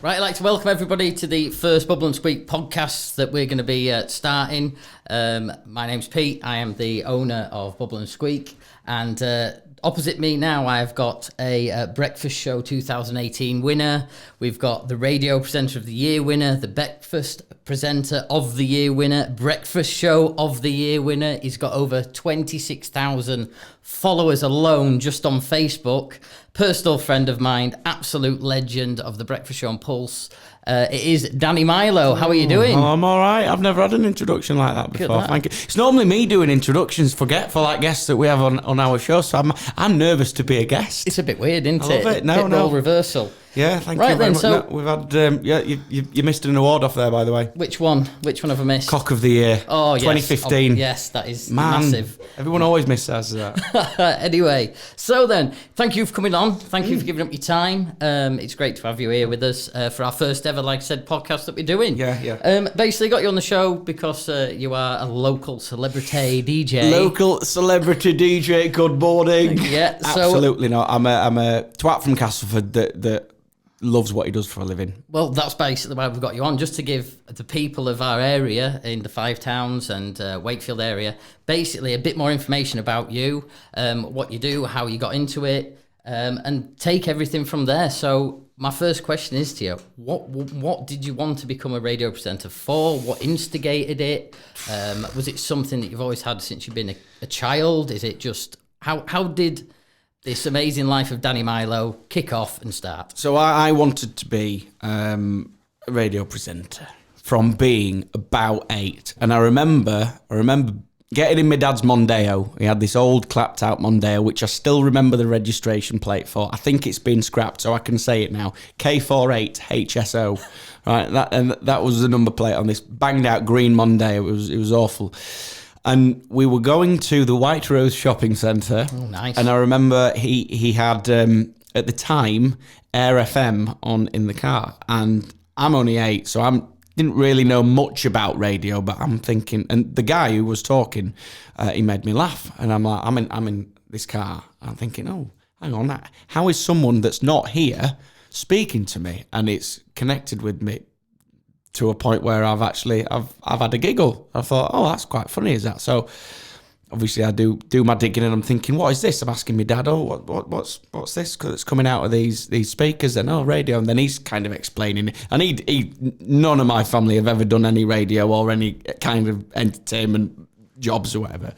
Right, I'd like to welcome everybody to the first Bubble and Squeak podcast that we're going to be starting. My name's Pete. I am the owner of Bubble and Squeak. And opposite me now, I've got a Breakfast Show 2018 winner. We've got the Radio Presenter of the Year winner, the Breakfast Presenter of the Year winner, Breakfast Show of the Year winner. He's got over 26,000 followers alone just on Facebook. Personal friend of mine, absolute legend of the Breakfast Show on Pulse. It is Danny Mylo. How are you doing? I'm all right. I've never had an introduction like that before. Thank you. It's normally me doing introductions for like guests that we have on our show, so I'm nervous to be a guest. It's a bit weird, isn't it? I love it. No. Role reversal. Yeah, thank you very much. So we've had, you missed an award off there, by the way. Which one? Which one have I missed? Cock of the Year. Oh, yes. 2015. Oh, yes, that is massive. Everyone always misses that. Anyway, so then, thank you for coming on. Thank you for giving up your time. It's great to have you here with us for our first ever, like I said, podcast that we're doing. Yeah. Basically got you on the show because you are a local celebrity DJ. Local celebrity DJ, good morning. Yeah. Absolutely not. I'm a twat from Castleford that loves what he does for a living. Well, that's basically why we've got you on, just to give the people of our area in the Five Towns and Wakefield area basically a bit more information about you, what you do, how you got into it, and take everything from there. So my first question is to you, what did you want to become a radio presenter for? What instigated it? Was it something that you've always had since you've been a child? Is it just, how did this amazing life of Danny Mylo kick off and start? So I wanted to be a radio presenter from being about 8. And I remember getting in my dad's Mondeo. He had this old clapped out Mondeo, which I still remember the registration plate for. I think it's been scrapped, so I can say it now. K48HSO. Right, that was the number plate on this banged out green Mondeo. It was awful. And we were going to the White Rose Shopping Centre. Oh, nice. And I remember he had, at the time, Air FM on in the car. And I'm only 8, so I didn't really know much about radio, but I'm thinking... And the guy who was talking, he made me laugh. And I'm like, I'm in this car. I'm thinking, oh, hang on. How is someone that's not here speaking to me? And it's connected with me to a point where I've had a giggle. I thought, oh, that's quite funny, is that? So obviously I do my digging and I'm thinking, what is this? I'm asking my dad, oh, what's this? Because it's coming out of these speakers and radio. And then he's kind of explaining it. And he none of my family have ever done any radio or any kind of entertainment jobs or whatever.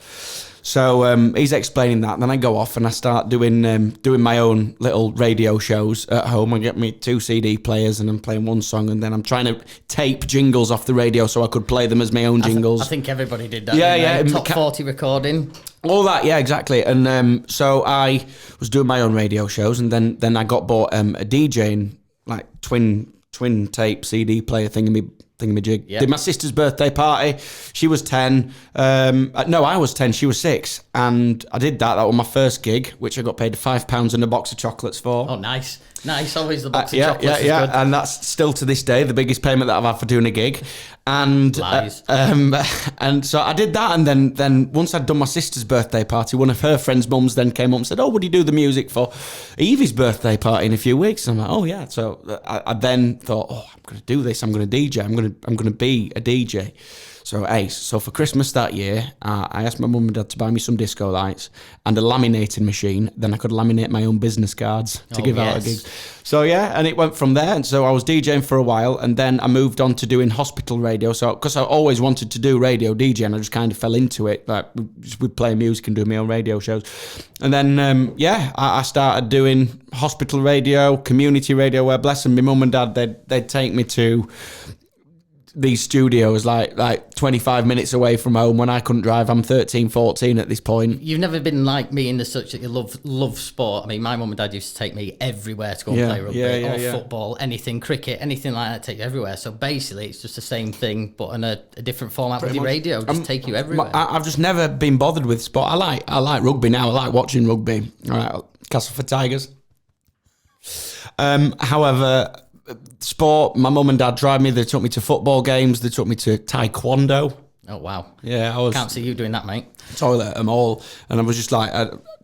So he's explaining that, and then I go off and I start doing my own little radio shows at home. I get me 2 CD players and I'm playing one song, and then I'm trying to tape jingles off the radio so I could play them as my own jingles. I think everybody did that. Yeah. Top 40 recording. All that, yeah, exactly. And so I was doing my own radio shows, and then I got bought a DJing, like twin tape CD player thingamajig. Yep. Did my sister's birthday party. She was 10. No, I was 10. She was 6. And I did that. That was my first gig, which I got paid £5 and a box of chocolates for. Oh, nice. Always the box of chocolates. Yeah. Good. And that's still to this day the biggest payment that I've had for doing a gig. And and so I did that, and then once I'd done my sister's birthday party, one of her friends' mums then came up and said, "Oh, would you do the music for Evie's birthday party in a few weeks?" And I'm like, "Oh yeah." So I then thought, "Oh, I'm going to do this. I'm going to DJ. I'm going to be a DJ." So for Christmas that year, I asked my mum and dad to buy me some disco lights and a laminating machine. Then I could laminate my own business cards to give out at gigs. So yeah, and it went from there. And so I was DJing for a while, and then I moved on to doing hospital radio. So because I always wanted to do radio DJing, I just kind of fell into it. Like we'd play music and do my own radio shows. And then I started doing hospital radio, community radio, where bless them, my mum and dad, they'd take me to these studios like 25 minutes away from home when I couldn't drive. I'm 13, 14 at this point. You've never been like me in the such that you love sport. I mean, my mum and dad used to take me everywhere to go and play rugby or football, anything, cricket, anything like that, take you everywhere. So basically it's just the same thing but on a different format with your radio, just take you everywhere. I've just never been bothered with sport. I like rugby now. I like watching rugby. All right, Castleford Tigers. However, sport, my mum and dad drive me. They took me to football games. They took me to taekwondo. Oh, wow. Yeah, Can't see you doing that, mate. Toilet them all. And I was just like,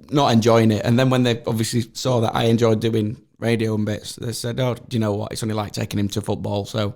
not enjoying it. And then when they obviously saw that I enjoyed doing radio and bits. They said, "Oh, do you know what? It's only like taking him to football." So,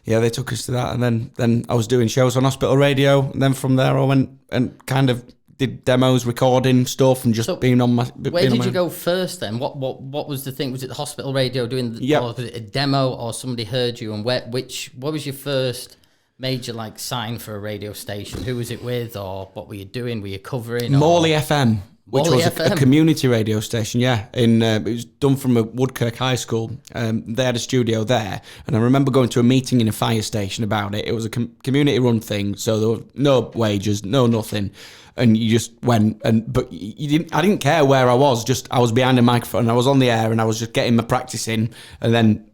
yeah, they took us to that, and then I was doing shows on hospital radio, and then from there I went and kind of did demos, recording stuff, and just being on my. Where did you go first then? What was the thing? Was it the hospital radio doing? Or was it a demo, or somebody heard you? And what was your first major like sign for a radio station? Who was it with, or what were you doing? Were you covering? Morley FM. Which Morley was FM. a community radio station, yeah. It was done from a Woodkirk High School. They had a studio there, and I remember going to a meeting in a fire station about it. It was a community-run thing, so there were no wages, no nothing, and you just went. But you didn't. I didn't care where I was. Just I was behind a microphone, I was on the air, and I was just getting my practice in, and then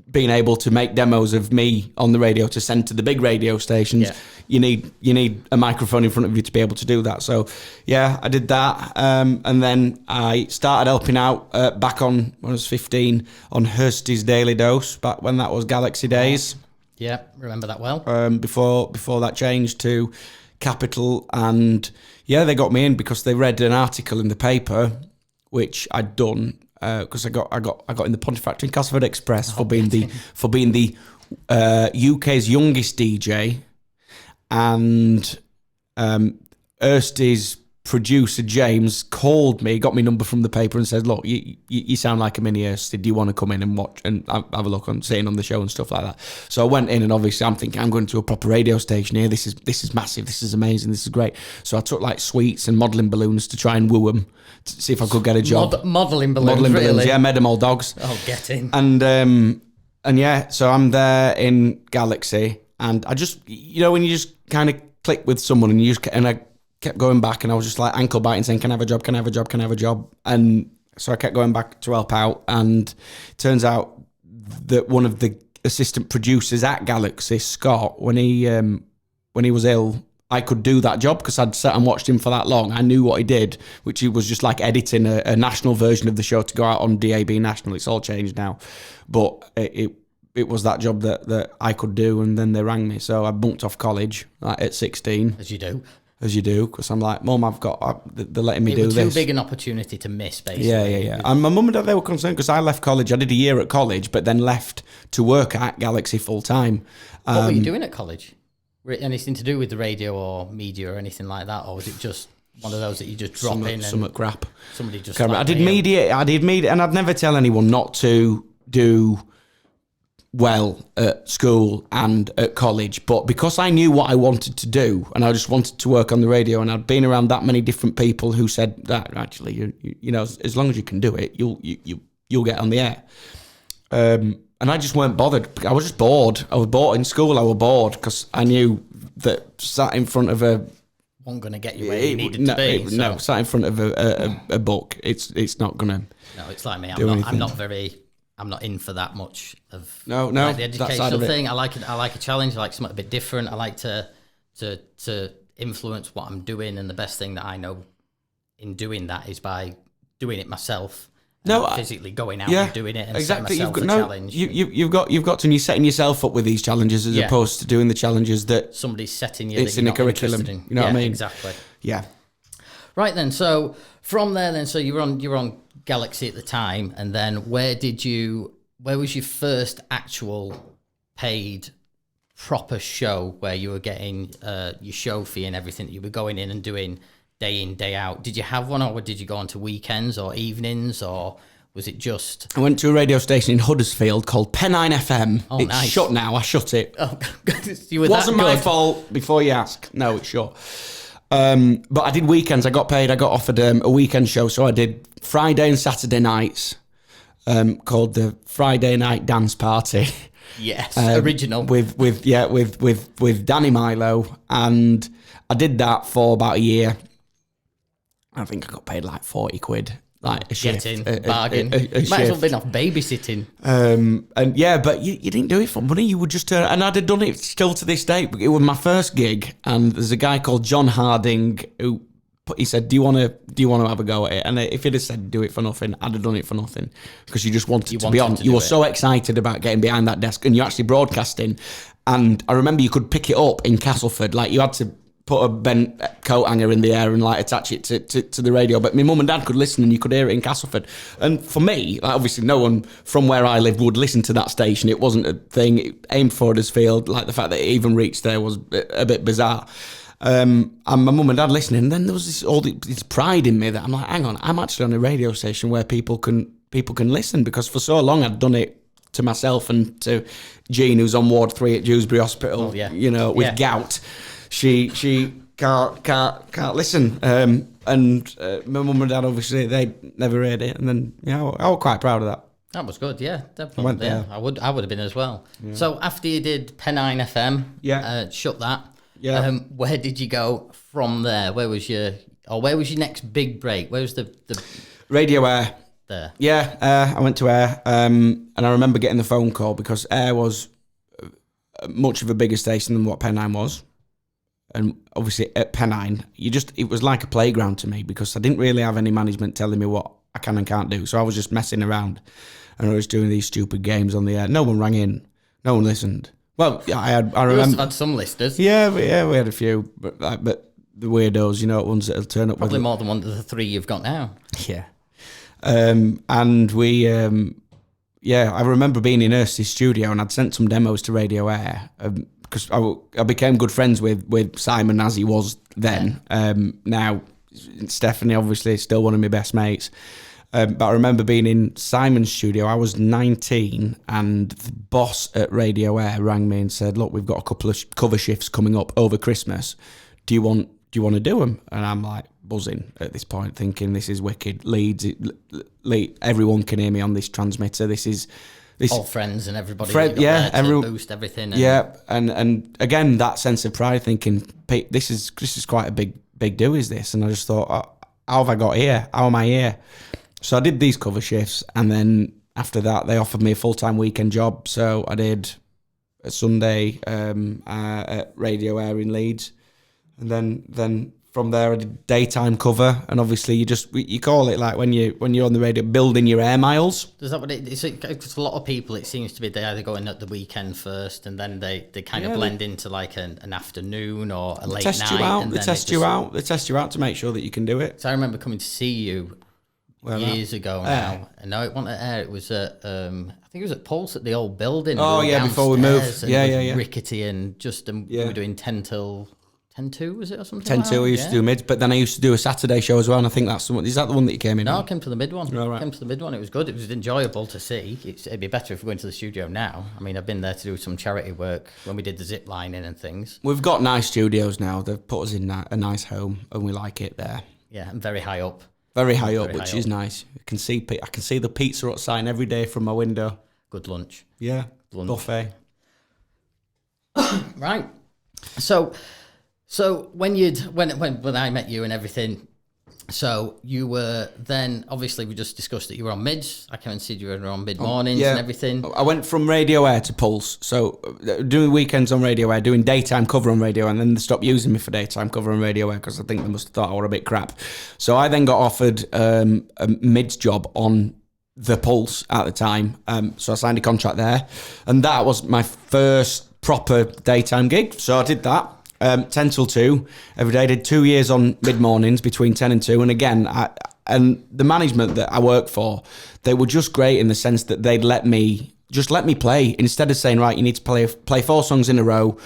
being able to make demos of me on the radio to send to the big radio stations. Yeah. You need a microphone in front of you to be able to do that. So yeah, I did that, and then I started helping out back on when I was 15 on Hursty's Daily Dose, back when that was Galaxy days. Yeah, remember that well. Before that changed to Capital, and yeah, they got me in because they read an article in the paper which I'd done. Because I got in the Pontefract and Castleford Express for being the UK's youngest DJ, and Hursty's producer James called me, got my number from the paper, and said, "Look, you sound like a mini Hursty. Do you want to come in and watch and have a look on sitting on the show and stuff like that?" So I went in, and obviously I'm thinking I'm going to a proper radio station here. This is massive. This is amazing. This is great. So I took like sweets and modelling balloons to try and woo them, to see if I could get a job. Modelling balloons, really? Yeah, made them all dogs. Oh, get in. And yeah, so I'm there in Galaxy, and I just, when you just kind of click with someone, and I kept going back, and I was just like ankle biting, saying, "Can I have a job? Can I have a job? Can I have a job?" And so I kept going back to help out, and it turns out that one of the assistant producers at Galaxy, Scott, when he was ill, I could do that job because I'd sat and watched him for that long. I knew what he did, which he was just like editing a national version of the show to go out on DAB National. It's all changed now, but it was that job that I could do, and then they rang me. So I bunked off college at 16. As you do. As you do, because I'm like, Mum, they're letting me do this. It was too big an opportunity to miss, basically. Yeah. And my mum and dad, they were concerned because I left college. I did a year at college, but then left to work at Galaxy full time. What were you doing at college? Anything to do with the radio or media or anything like that, or was it just one of those that you just drop in? Some crap. Somebody just. I did media, and I'd never tell anyone not to do well at school and at college, but because I knew what I wanted to do, and I just wanted to work on the radio, and I'd been around that many different people who said that actually, you know, as long as you can do it, you'll get on the air. And I just weren't bothered. I was just bored. I was bored in school. I was bored because I knew that sat in front of a wasn't going to get you where you needed to be. No, sat in front of a book. It's not going to. No, it's like me. I'm not in for that much of like the educational thing. I like a challenge. I like something a bit different. I like to influence what I'm doing, and the best thing that I know in doing that is by doing it myself. Physically going out and doing it and exactly. setting myself a challenge. You've got to, and you're setting yourself up with these challenges as opposed to doing the challenges that somebody's setting you. It's in a curriculum. You know what I mean? Exactly. Yeah. Right then. So from there, so you're on Galaxy at the time, and then where was your first actual paid proper show where you were getting your show fee and everything that you were going in and doing day in, day out? Did you have one, or did you go on to weekends or evenings, or was it just... I went to a radio station in Huddersfield called Pennine FM. Oh, it's nice. Shut now. I shut it. Oh, you were Wasn't that my good? fault, before you ask. No, it's shut. But I did weekends. I got paid. I got offered a weekend show, so I did Friday and Saturday nights, called the Friday Night Dance Party. Yes, original. With Danny Mylo, and I did that for about a year. I think I got paid like 40 quid, like a shift. Bargain. A Might as well have been off babysitting. And yeah, but you didn't do it for money. You would just turn, and I'd have done it still to this day. It was my first gig, and there's a guy called John Harding who he said, "Do you want to have a go at it?" And if he'd have said, "Do it for nothing," I'd have done it for nothing because you just wanted to be on. You were so excited about getting behind that desk, and you're actually broadcasting. And I remember you could pick it up in Castleford, like you had to put a bent coat hanger in the air and like attach it to the radio. But my mum and dad could listen, and you could hear it in Castleford. And for me, like, obviously no one from where I lived would listen to that station. It wasn't a thing. It aimed for Huddersfield. Like, the fact that it even reached there was a bit bizarre. And my mum and dad listening, and then there was this pride in me that I'm like, hang on, I'm actually on a radio station where people can listen, because for so long I'd done it to myself and to Jean, who's on Ward 3 at Dewsbury Hospital, with gout. She can't listen. And my mum and dad, obviously, they never heard it. And then, I was quite proud of that. That was good, yeah, definitely. I went there. I would have been as well. Yeah. So after you did Pennine FM, shut that. Yeah. Where did you go from there? Where was your next big break? Where was the Radio Air? There. Yeah, I went to Air, and I remember getting the phone call because Air was much of a bigger station than what Pennine was. And obviously at Pennine, it was like a playground to me, because I didn't really have any management telling me what I can and can't do. So I was just messing around, and I was doing these stupid games on the air. No one rang in. No one listened. Well, I remember. You must have had some listeners. Yeah, we had a few, but the weirdos, ones that'll turn up. Probably more than one of the three you've got now. Yeah. And we, I remember being in Ursty's studio, and I'd sent some demos to Radio Air, because I became good friends with Simon as he was then. Now, Stephanie, obviously, is still one of my best mates. But I remember being in Simon's studio. I was 19, and the boss at Radio Air rang me and said, "Look, we've got a couple of cover shifts coming up over Christmas. Do you want to do them?" And I'm like buzzing at this point, thinking this is wicked. Leeds, everyone can hear me on this transmitter. This all friends and everybody. Everyone boost everything. And again, that sense of pride, thinking, Pete, this is quite a big do, is this? And I just thought, how have I got here? How am I here? So I did these cover shifts, and then after that, they offered me a full-time weekend job. So I did a Sunday at Radio Air in Leeds, and then from there I did daytime cover. And obviously, you call it, like, when you're on the radio, building your air miles. Is that what it is? Because a lot of people, it seems to be, they either go in at the weekend first, and then they kind of blend into like an afternoon or a late night. They test you out. They test you out to make sure that you can do it. So I remember coming to see you years ago now. And no, it wasn't at Air. It was at I think it was at Pulse, at the old building. Oh yeah, before we moved. Yeah. Rickety, and we were doing 10 till 10-2, was it, or something? 10-2, I used to do mids, but then I used to do a Saturday show as well, and I think that's the one. Is that the one that you came in? No, on? I came to the mid one. Oh, right. I came to the mid one. It was good. It was enjoyable to see. It'd be better if we went to the studio now. I mean, I've been there to do some charity work when we did the zip lining and things. We've got nice studios now. They've put us in a nice home, and we like it there. Yeah, and very high up. Very high up, which is nice. I can see the Pizza Hut sign every day from my window. Good lunch. Yeah, buffet. Right. So when I met you and everything, so you were then, obviously we just discussed that you were on mids. I came and see you were on mid mornings and everything. I went from Radio Air to Pulse. So doing weekends on Radio Air, doing daytime cover on Radio Air, and then they stopped using me for daytime cover on Radio Air because I think they must have thought I were a bit crap. So I then got offered a mids job on the Pulse at the time. So I signed a contract there, and that was my first proper daytime gig. So I did that. 10 till 2 every day. I did 2 years on mid-mornings between 10 and 2. And again, and the management that I worked for, they were just great in the sense that they'd let me play. Instead of saying, right, you need to play 4 songs in a row,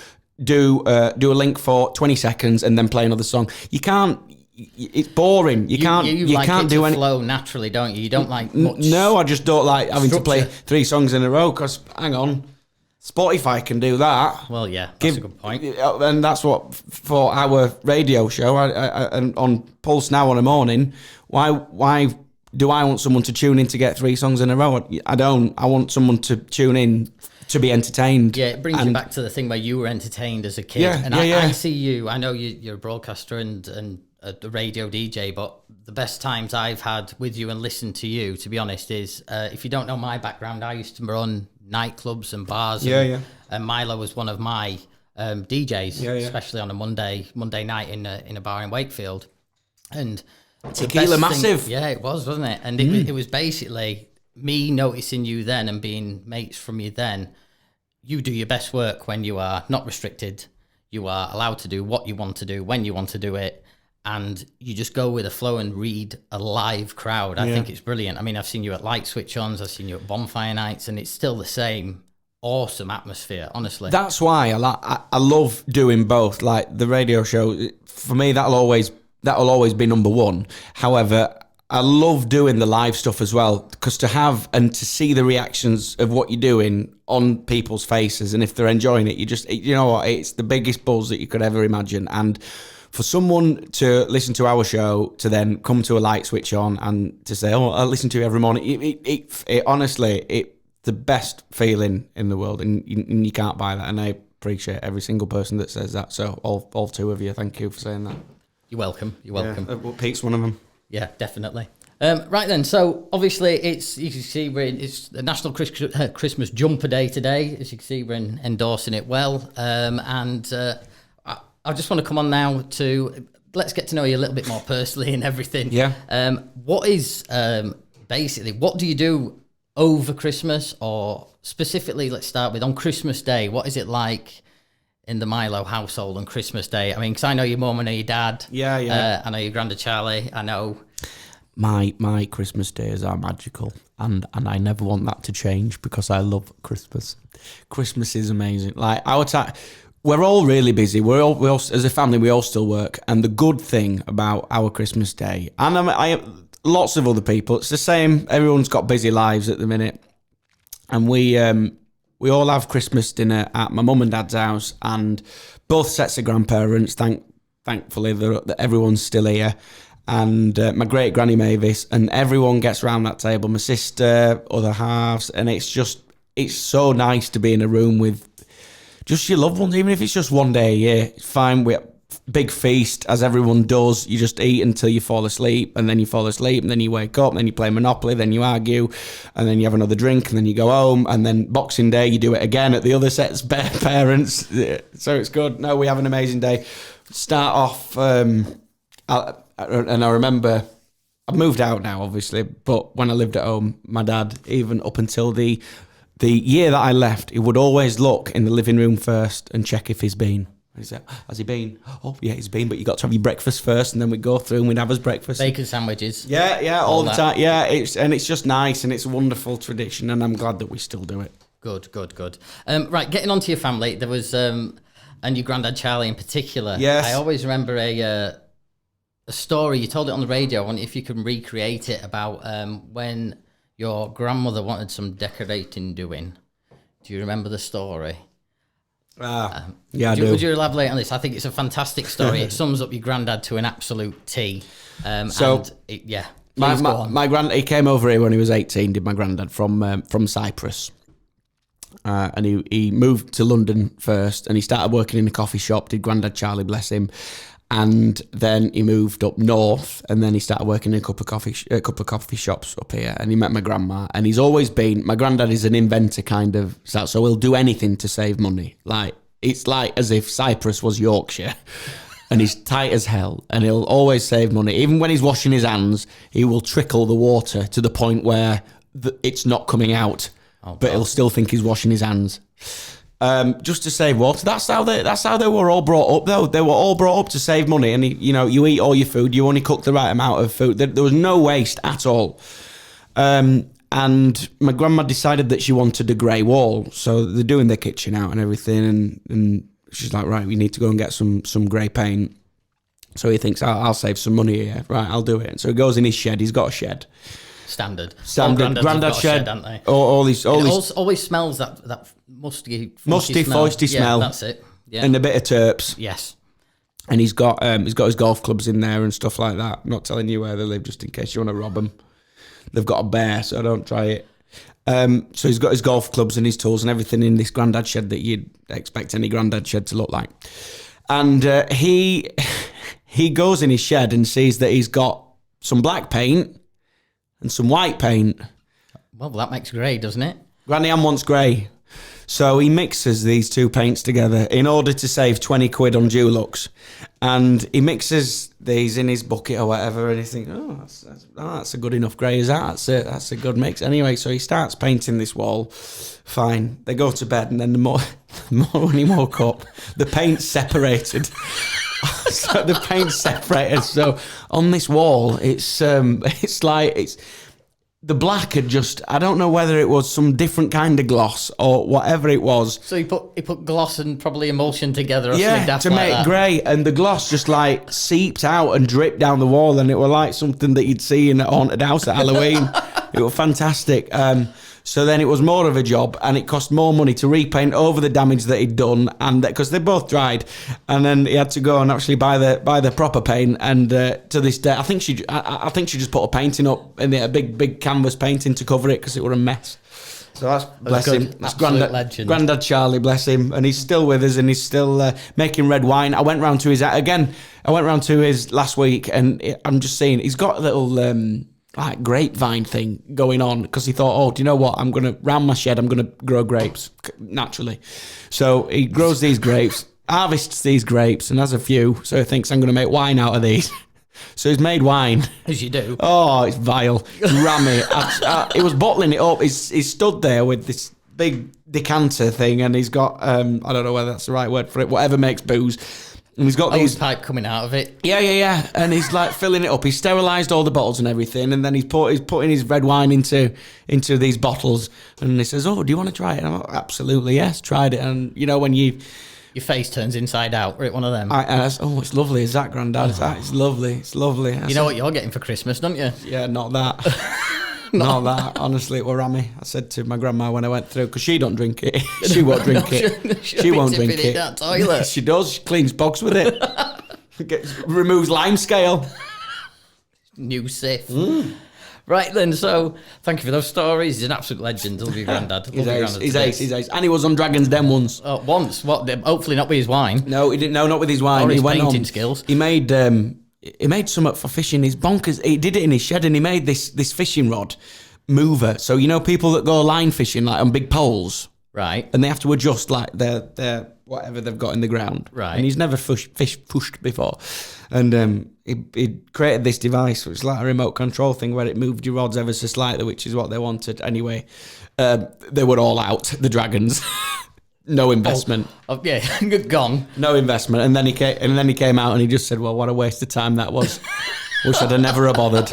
do a link for 20 seconds and then play another song. You can't, it's boring. You can't do anything. Flow naturally, don't you? You don't like much. No, I just don't like having structure. to play 3 songs in a row because, hang on, Spotify can do that. Well, yeah, that's a good point. And that's what, for our radio show, and on Pulse Now on a morning, why do I want someone to tune in to get 3 songs in a row? I don't. I want someone to tune in to be entertained. Yeah, it brings you back to the thing where you were entertained as a kid. I see you, I know you're a broadcaster and a radio DJ, but the best times I've had with you and listened to you, to be honest, is if you don't know my background, I used to run nightclubs and bars. And Mylo was one of my DJs, especially on a Monday night in a bar in Wakefield. And Tequila Massive. It was, wasn't it? And it was basically me noticing you then and being mates from you then. You do your best work when you are not restricted. You are allowed to do what you want to do when you want to do it. And you just go with the flow and read a live crowd. I think it's brilliant. I mean, I've seen you at light switch-ons, I've seen you at bonfire nights, and it's still the same awesome atmosphere, honestly. That's why I love doing both. Like the radio show, for me, that'll always be number one. However, I love doing the live stuff as well, because to have and to see the reactions of what you're doing on people's faces, and if they're enjoying it, you know what, it's the biggest buzz that you could ever imagine. And for someone to listen to our show, to then come to a light switch on and to say, "Oh, I listen to you every morning," it honestly, the best feeling in the world, and you can't buy that. And I appreciate every single person that says that. So all two of you, thank you for saying that. You're welcome. You're welcome. Yeah, Pete's one of them. Yeah, definitely. Right then, so obviously you can see it's the National Christmas Jumper Day today. As you can see, we're endorsing it well. I just want to come on now to let's get to know you a little bit more personally and everything. Yeah. What is basically what do you do over Christmas, or specifically, let's start with on Christmas Day? What is it like in the Mylo household on Christmas Day? I mean, because I know your mum, I know your dad. Yeah. I know your granddad Charlie. I know. My Christmas days are magical, and I never want that to change because I love Christmas. Christmas is amazing. Like our time, we're all really busy. We all as a family, we all still work. And the good thing about our Christmas Day, and I lots of other people, it's the same. Everyone's got busy lives at the minute, and we all have Christmas dinner at my mum and dad's house, and both sets of grandparents. Thankfully, that everyone's still here. And my great granny Mavis, and everyone gets around that table. My sister, other halves, and it's so nice to be in a room with just your loved ones, even if it's just one day a year. It's fine. We big feast, as everyone does. You just eat until you fall asleep, and then you fall asleep, and then you wake up, and then you play Monopoly, then you argue, and then you have another drink, and then you go home, and then Boxing Day you do it again at the other set's parents. So it's good. No, we have an amazing day. Start off. And I remember, I've moved out now, obviously, but when I lived at home, my dad, even up until the year that I left, he would always look in the living room first and check if he's been. He said, "Has he been?" "Oh, yeah, he's been, but you got to have your breakfast first," and then we'd go through and we'd have his breakfast. Bacon sandwiches. Yeah, all the time. Yeah, it's just nice, and it's a wonderful tradition, and I'm glad that we still do it. Good. Right, getting on to your family, there was, and your granddad Charlie in particular. Yes. I always remember a story, you told it on the radio. I wonder if you can recreate it about when your grandmother wanted some decorating doing. Do you remember the story? Yeah, I do. Would you elaborate on this? I think it's a fantastic story. It sums up your granddad to an absolute T. My he came over here when he was 18. Did my granddad from Cyprus, and he moved to London first, and he started working in a coffee shop. Did Granddad Charlie, bless him. And then he moved up north, and then he started working in a couple of coffee shops up here. And he met my grandma, and he's always been. My granddad is an inventor kind of, so he'll do anything to save money. Like it's like as if Cyprus was Yorkshire, and he's tight as hell, and he'll always save money. Even when he's washing his hands, he will trickle the water to the point where it's not coming out, but he'll still think he's washing his hands. Just to save water. That's how they were all brought up, though. They were all brought up to save money, and you eat all your food. You only cook the right amount of food. There was no waste at all. And my grandma decided that she wanted a grey wall, so they're doing their kitchen out and everything. And she's like, right, we need to go and get some grey paint. So he thinks, I'll save some money here. Right, I'll do it. And so he goes in his shed. He's got a shed. Standard. Grandad shed. Haven't they? All these. Always smells that musty, foisty smell. Yeah, that's it. Yeah. And a bit of terps. Yes. And he's got his golf clubs in there and stuff like that. I'm not telling you where they live, just in case you want to rob them. They've got a bear, so don't try it. So he's got his golf clubs and his tools and everything in this granddad shed that you'd expect any granddad shed to look like. And he goes in his shed and sees that he's got some black paint and some white paint. Well, that makes grey, doesn't it? Granny Ann wants grey. So he mixes these two paints together in order to save 20 quid on Dulux. And he mixes these in his bucket or whatever, and he thinks, that's a good enough grey as that. That's a good mix. Anyway, so he starts painting this wall. Fine. They go to bed, and then when he woke up, the paint separated. So the paint separated. So on this wall, it's the black had just, I don't know whether it was some different kind of gloss or whatever it was. So he put gloss and probably emulsion together or something daft to like make that. it grey, and the gloss just like seeped out and dripped down the wall, and it was like something that you'd see in a haunted house at Halloween. It was fantastic. So then it was more of a job, and it cost more money to repaint over the damage that he'd done, and because they both dried, and then he had to go and actually buy the proper paint. And to this day, I think she just put a painting up in a big canvas painting to cover it because it were a mess. So that's bless him. That's Grandad Charlie, bless him, and he's still with us, and he's still making red wine. I went round to his last week, and I'm just saying he's got a little. Like grapevine thing going on because he thought, oh, do you know what? I'm going to, round my shed, I'm going to grow grapes naturally. So he grows these grapes, harvests these grapes, and has a few. So he thinks I'm going to make wine out of these. So he's made wine. As you do. Oh, it's vile. Rammy. He was bottling it up. He's stood there with this big decanter thing, and he's got, I don't know whether that's the right word for it, whatever makes booze. And he's got these pipe coming out of it. Yeah. And he's like filling it up. He's sterilised all the bottles and everything, and then he's putting his red wine into these bottles. And he says, "Oh, do you want to try it?" And I'm like, "Absolutely, yes, tried it." And you know when your face turns inside out, right? One of them. I said, "Oh, it's lovely. Is that, Grandad? It's lovely. It's lovely." You know what you're getting for Christmas, don't you? Yeah, not that. Not that. Honestly, it were rammy. I said to my grandma when I went through, because she don't drink it. She won't drink it. She won't drink it. That toilet. She does. She cleans bogs with it. Removes lime scale. New Sif. Right then, so thank you for those stories. He's an absolute legend. Love your Grandad. He's ace. And he was on Dragon's Den once. Oh, once? What? Hopefully not with his wine. No, he didn't. No, not with his wine. Or his he went painting on. Skills. He made something for fishing. He's bonkers. He did it in his shed, and he made this fishing rod mover. So you know people that go line fishing like on big poles, right? And they have to adjust like their whatever they've got in the ground, right? And he's never pushed before, and he created this device, which is like a remote control thing where it moved your rods ever so slightly, which is what they wanted anyway. They were all out, the dragons. No investment. Oh, yeah, gone. No investment. And then he came out and he just said, "Well, what a waste of time that was. Wish I'd have never have bothered."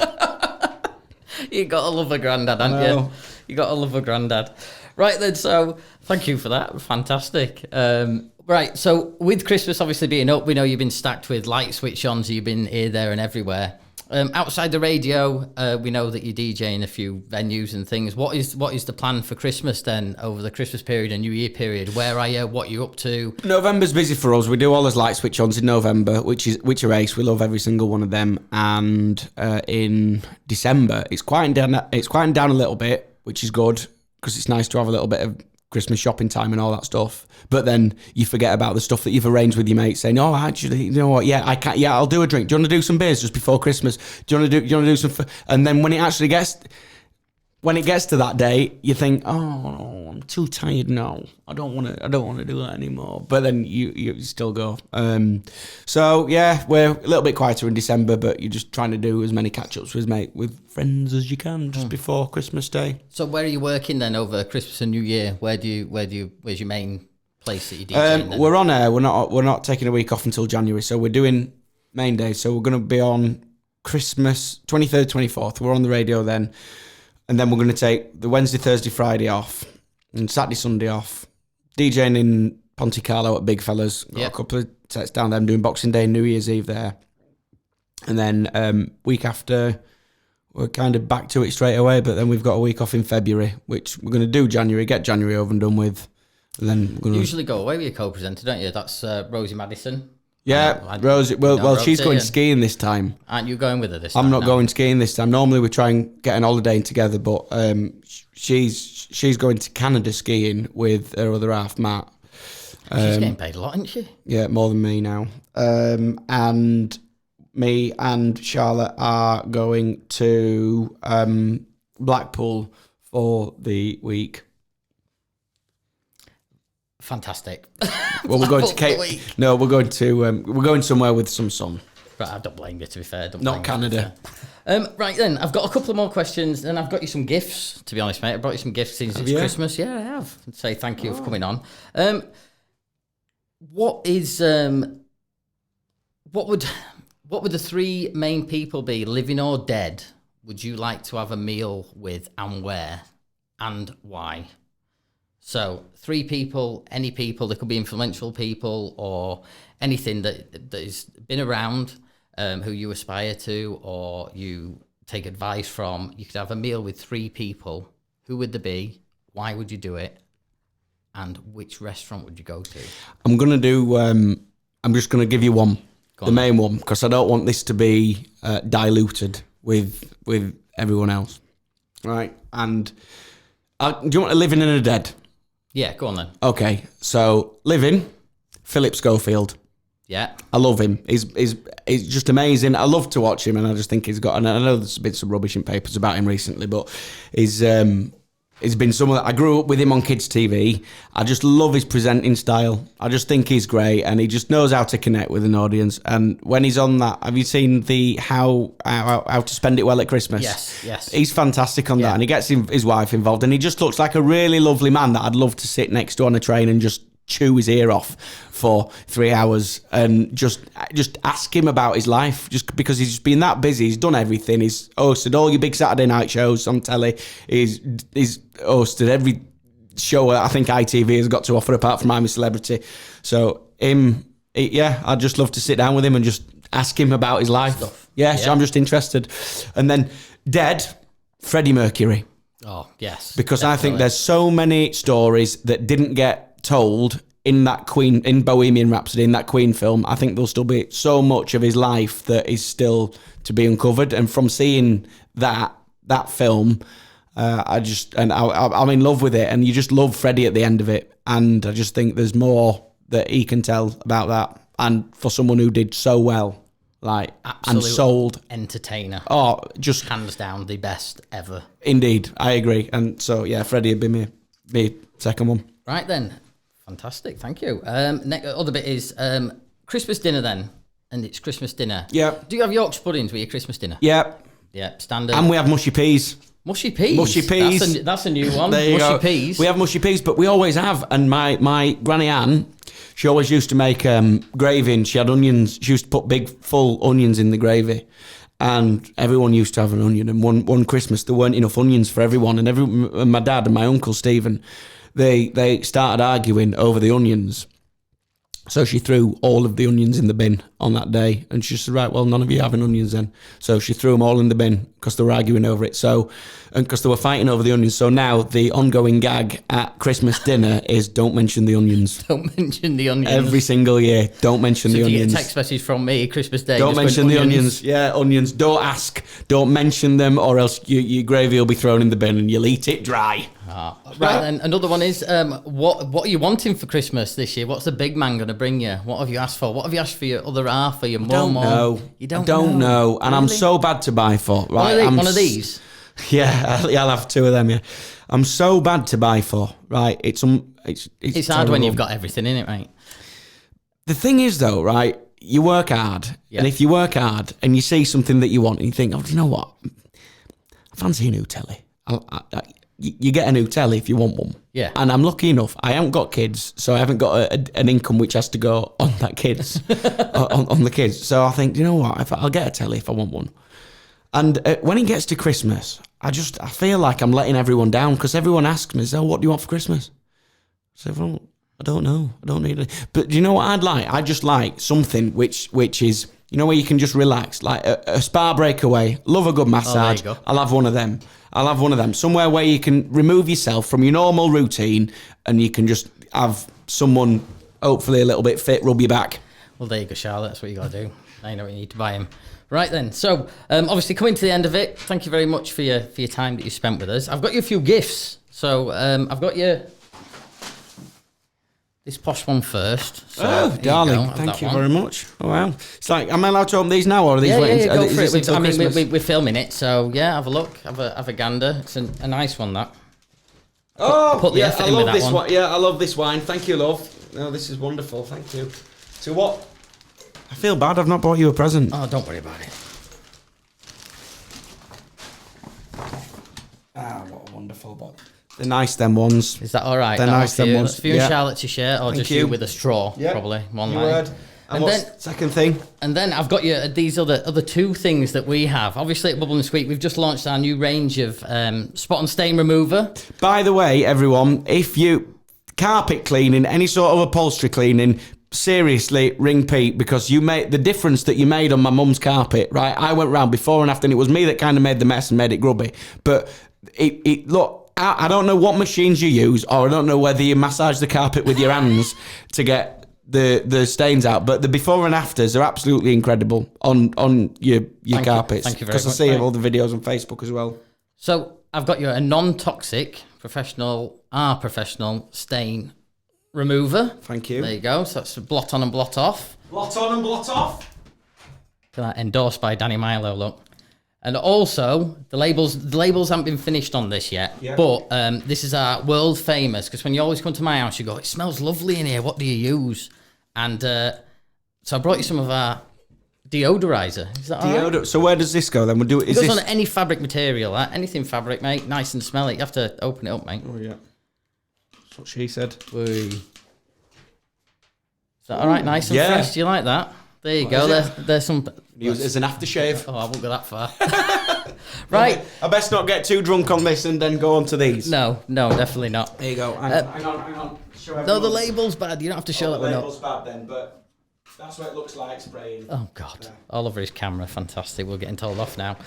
You got to love a Grandad, haven't you? You got to love a Grandad. Right then, so thank you for that. Fantastic. Right, so with Christmas obviously being up, we know you've been stacked with light switch-ons. You've been here, there, and everywhere. Outside the radio, we know that you DJ in a few venues and things. What is the plan for Christmas then, over the Christmas period and New Year period? Where are you? What are you up to? November's busy for us. We do all those light switch-ons in November, which are ace. We love every single one of them. And in December, it's quieting down a little bit, which is good because it's nice to have a little bit of Christmas shopping time and all that stuff. But then you forget about the stuff that you've arranged with your mates, saying, "Oh, actually, you know what? Yeah, I can't. Yeah, I'll do a drink. Do you want to do some beers just before Christmas? Do you want to do some?" And then when it gets to that day, you think, "Oh, no, I'm too tired now. I don't want to do that anymore." But then you still go. So yeah, we're a little bit quieter in December, but you're just trying to do as many catch-ups with friends as you can just before Christmas Day. So where are you working then over Christmas and New Year? Where's your main place that you DJ? We're on air. We're not taking a week off until January, so we're doing main days. So we're going to be on Christmas 23rd, 24th. We're on the radio then, and then we're going to take the Wednesday, Thursday, Friday off, and Saturday, Sunday off. DJing in Ponte Carlo at Big Fellas. Got a couple of sets down there. I'm doing Boxing Day and New Year's Eve there, and then week after, we're kind of back to it straight away. But then we've got a week off in February, which we're going to do January, get January over and done with. And then we're you usually go away with your co-presenter, don't you? That's Rosie Madison. Yeah, Rosie. Well, she's going skiing this time. Aren't you going with her this time? I'm not going skiing this time. Normally we try and get an holiday together, but she's going to Canada skiing with her other half, Matt. She's getting paid a lot, isn't she? Yeah, more than me now. And me and Charlotte are going to Blackpool for the week. Fantastic. Well, we're going to Cape. No, we're going somewhere with some sun. Right, I don't blame you. To be fair, not Canada. Right then, I've got a couple of more questions, and I've got you some gifts. To be honest, mate, I brought you some gifts since it's Christmas. Yeah, I have. Say thank you for coming on. what would the three main people be, living or dead, would you like to have a meal with, and where and why? So 3 people, any people, they could be influential people or anything that has been around, who you aspire to or you take advice from. You could have a meal with 3 people. Who would they be? Why would you do it? And which restaurant would you go to? I'm going to do, I'm just going to give you one, the main one, because I don't want this to be diluted with everyone else. Right? And do you want a living and a dead? Yeah, go on then. Okay, so living, Philip Schofield. Yeah. I love him. He's just amazing. I love to watch him, and I just think he's got, and I know there's been some rubbish in papers about him recently, but he's been someone that I grew up with him on kids' TV. I just love his presenting style. I just think he's great, and he just knows how to connect with an audience. And when he's on that, have you seen the how to spend it well at Christmas? Yes. He's fantastic on that, and he gets his wife involved, and he just looks like a really lovely man that I'd love to sit next to on a train and just chew his ear off for 3 hours and just ask him about his life, just because he's just been that busy. He's done everything. He's hosted all your big Saturday night shows on telly. He's hosted every show I think ITV has got to offer apart from I'm a Celebrity. So I'd just love to sit down with him and just ask him about his life. So I'm just interested. And then dead, Freddie Mercury. Oh, yes. Because definitely. I think there's so many stories that didn't get told in Bohemian Rhapsody, in that Queen film. I think there'll still be so much of his life that is still to be uncovered. And from seeing that film, I'm in love with it. And you just love Freddie at the end of it. And I just think there's more that he can tell about that. And for someone who did so well, absolute and sold entertainer. Oh, just hands down the best ever. Indeed, I agree. And so Freddie would be me second one. Right then. Fantastic, thank you. Next other bit is Christmas dinner then, and it's Christmas dinner. Yeah. Do you have Yorkshire puddings with your Christmas dinner? Yeah. Yeah, standard. And we have mushy peas. Mushy peas. Mushy peas. That's a new one. There you mushy go. peas. We have mushy peas, but we always have. And my Granny Anne, she always used to make gravy, and she had onions. She used to put big full onions in the gravy. And everyone used to have an onion. And one Christmas, there weren't enough onions for everyone. And my dad and my uncle Stephen, they started arguing over the onions. So she threw all of the onions in the bin on that day. And she said, right, well, none of you having onions then. So she threw them all in the bin because they were arguing over it. And because they were fighting over the onions. So now the ongoing gag at Christmas dinner is don't mention the onions. Don't mention the onions. Every single year, don't mention the onions. onions. You get a text message from me Christmas Day. Don't mention the onions. Yeah, onions. Don't ask. Don't mention them, or else your gravy will be thrown in the bin and you'll eat it dry. Right then, another one is what are you wanting for Christmas this year? What's the big man going to bring you? What have you asked for? What have you asked for your other half or your mum? You don't know. And really? I'm so bad to buy for. Right, one of these? Yeah, I'll have 2 of them, yeah. I'm so bad to buy for, right? It's hard when you've got everything in it, right? The thing is though, right, you work hard. Yeah. And if you work hard and you see something that you want and you think, oh, do you know what? I fancy a new telly. You get a new telly if you want one. Yeah. And I'm lucky enough, I haven't got kids, so I haven't got an income which has to go on that kids, on the kids. So I think, you know what, I'll get a telly if I want one. And when it gets to Christmas, I feel like I'm letting everyone down because everyone asks me, so what do you want for Christmas? I say, well, I don't know. I don't need it. But do you know what I'd like? I just like something which is, you know, where you can just relax, like a spa breakaway. Love a good massage. Oh, I'll have one of them. Somewhere where you can remove yourself from your normal routine and you can just have someone, hopefully a little bit fit, rub your back. Well, there you go, Charlotte. That's what you got to do. Now you know what you need to buy him. Right then. So, obviously, coming to the end of it, thank you very much for your time that you spent with us. I've got you a few gifts. So, I've got you this posh one first. So darling, thank you very much. Oh, wow. It's like, am I allowed to open these now, or are these waiting? Yeah, go for it. We're filming it, so yeah, have a look, have a gander. It's a nice one, that. Put the effort in with that one. Yeah, I love this wine. Thank you, love. No, this is wonderful. Thank you. So what? I feel bad I've not bought you a present. Oh, don't worry about it. Ah, what a wonderful box. They're nice, them ones. Is that all right? They're nice, them ones. For you and Charlotte to share, or Thank just you. you with a straw, Yeah. probably. One You line. word. And what's the second thing? And then I've got you these other two things that we have. Obviously, at Bubble and Squeak, we've just launched our new range of spot and stain remover. By the way, everyone, if you carpet cleaning, any sort of upholstery cleaning, seriously, ring Pete, because you made the difference that you made on my mum's carpet, right? I went round before and after, and it was me that kind of made the mess and made it grubby. But look, I don't know what machines you use, or I don't know whether you massage the carpet with your hands to get the stains out, but the before and afters are absolutely incredible on your carpets. Thank you very much. Because I see all the videos on Facebook as well. So I've got you a non-toxic professional stain remover. Thank you. There you go. So that's blot on and blot off. Blot on and blot off. Endorsed by Danny Mylo, look. And also, the labels haven't been finished on this yet, but this is our world famous, because when you always come to my house, you go, it smells lovely in here, what do you use? And so I brought you some of our deodorizer. Is that all right? So where does this go then? We'll do it. It goes on any fabric material, anything fabric, mate, nice and smelly. You have to open it up, mate. Oh, yeah. That's what she said. Whee. Is that all right, nice and fresh? Do you like that? There you go. There's some... Use it as an aftershave. Oh, I won't go that far. Right. I best not get too drunk on this and then go on to these. No, definitely not. There you go. Hang on. No, the label's bad. You don't have to show that one up. The label's bad then, but that's what it looks like spraying. Oh, God. All over his camera. Fantastic. We're getting told off now.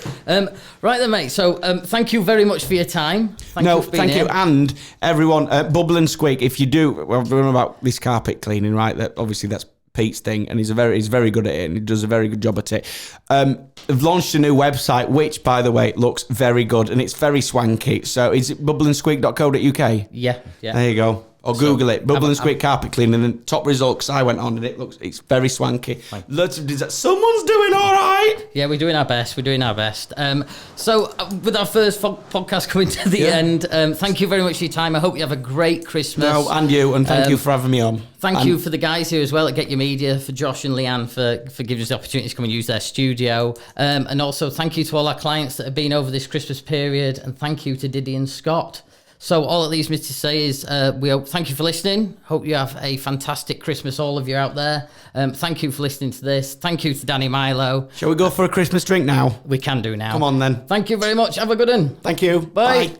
Right then, mate. So thank you very much for your time. Thank you. And everyone, Bubble and Squeak, if you do, well, we're on about this carpet cleaning, right? That obviously that's Pete's thing, and he's very good at it, and he does a very good job at it. They've launched a new website, which, by the way, looks very good, and it's very swanky. So is it bubbleandsqueak.co.uk? Yeah. There you go. Or Google it, Bubble and Squeak carpet cleaning, and then top results I went on, and it's very swanky. Lots of someone's doing all right. Yeah, we're doing our best. So with our first podcast coming to the end, thank you very much for your time. I hope you have a great Christmas. No, and you, and thank you for having me on. Thank you for the guys here as well at Get Your Media, for Josh and Leanne for giving us the opportunity to come and use their studio. And also thank you to all our clients that have been over this Christmas period, and thank you to Diddy and Scott. So all it leaves me to say is thank you for listening. Hope you have a fantastic Christmas, all of you out there. Thank you for listening to this. Thank you to Danny Mylo. Shall we go for a Christmas drink now? We can do now. Come on then. Thank you very much. Have a good one. Thank you. Bye.